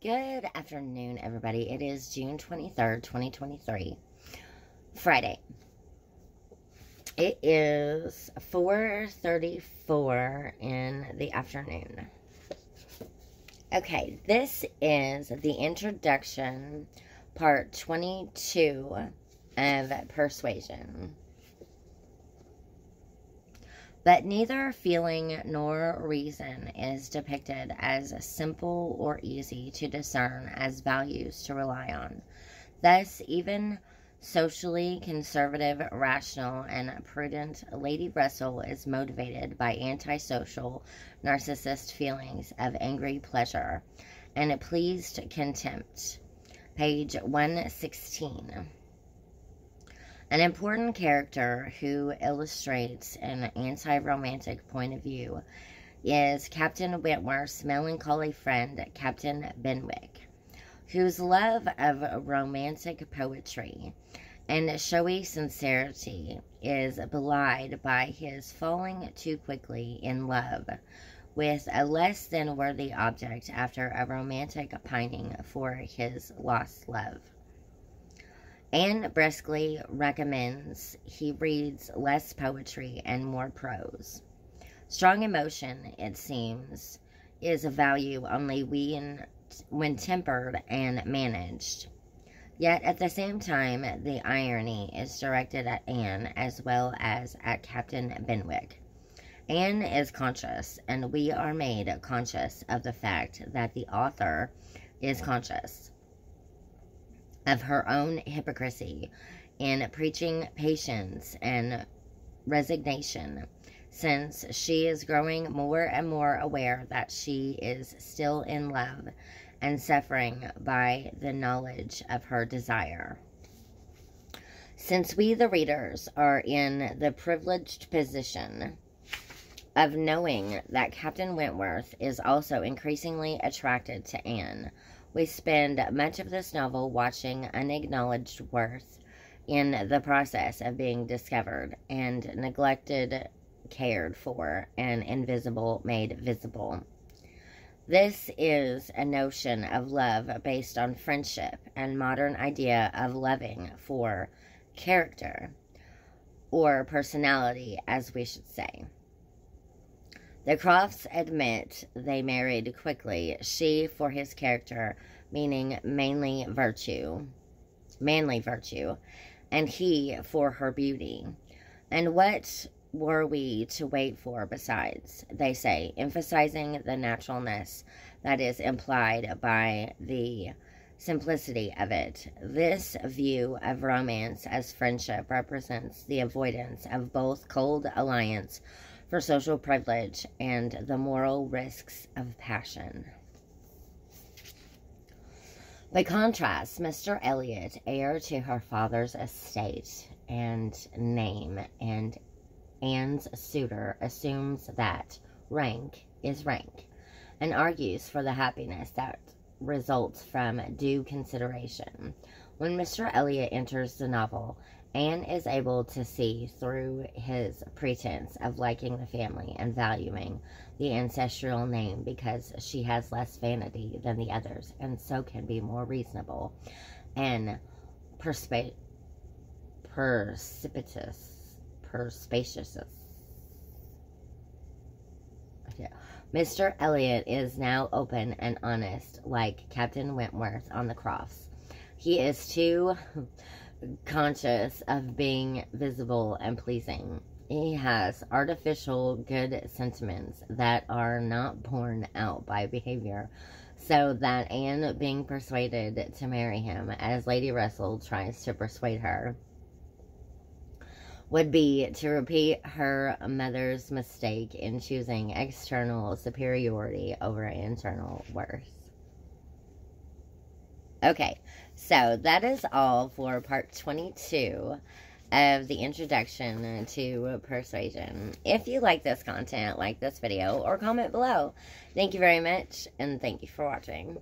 Good afternoon, everybody. It is June 23rd, 2023, Friday. It is 4:34 in the afternoon. Okay, this is the introduction, part 22 of Persuasion. But neither feeling nor reason is depicted as simple or easy to discern as values to rely on. Thus, even socially conservative, rational, and prudent Lady Russell is motivated by antisocial, narcissist feelings of angry pleasure and pleased contempt. Page 116. An important character who illustrates an anti-romantic point of view is Captain Wentworth's melancholy friend, Captain Benwick, whose love of romantic poetry and showy sincerity is belied by his falling too quickly in love with a less than worthy object after a romantic pining for his lost love. Anne briskly recommends he reads less poetry and more prose. Strong emotion, it seems, is of value only when tempered and managed. Yet at the same time, the irony is directed at Anne as well as at Captain Benwick. Anne is conscious, and we are made conscious of the fact that the author is conscious of her own hypocrisy in preaching patience and resignation, since she is growing more and more aware that she is still in love and suffering by the knowledge of her desire. Since we, the readers, are in the privileged position of knowing that Captain Wentworth is also increasingly attracted to Anne, we spend much of this novel watching unacknowledged worth in the process of being discovered, and neglected cared for, and invisible made visible. This is a notion of love based on friendship and modern idea of loving for character, or personality, as we should say. The Crofts admit they married quickly, she for his character, meaning manly virtue, and he for her beauty. And what were we to wait for besides, they say, emphasizing the naturalness that is implied by the simplicity of it. This view of romance as friendship represents the avoidance of both cold alliance for social privilege and the moral risks of passion. By contrast, Mr. Elliot, heir to her father's estate and name, and Anne's suitor, assumes that rank is rank, and argues for the happiness that results from due consideration. When Mr. Elliot enters the novel, Anne is able to see through his pretense of liking the family and valuing the ancestral name because she has less vanity than the others, and so can be more reasonable and perspicacious. Yeah. Mr. Elliot is now open and honest, like Captain Wentworth on the Crofts. He is too conscious of being visible and pleasing. He has artificial good sentiments that are not borne out by behavior, so that Anne, being persuaded to marry him, as Lady Russell tries to persuade her, would be to repeat her mother's mistake in choosing external superiority over internal worth. Okay, so that is all for part 22 of the introduction to Persuasion. If you like this content, like this video, or comment below. Thank you very much, and thank you for watching.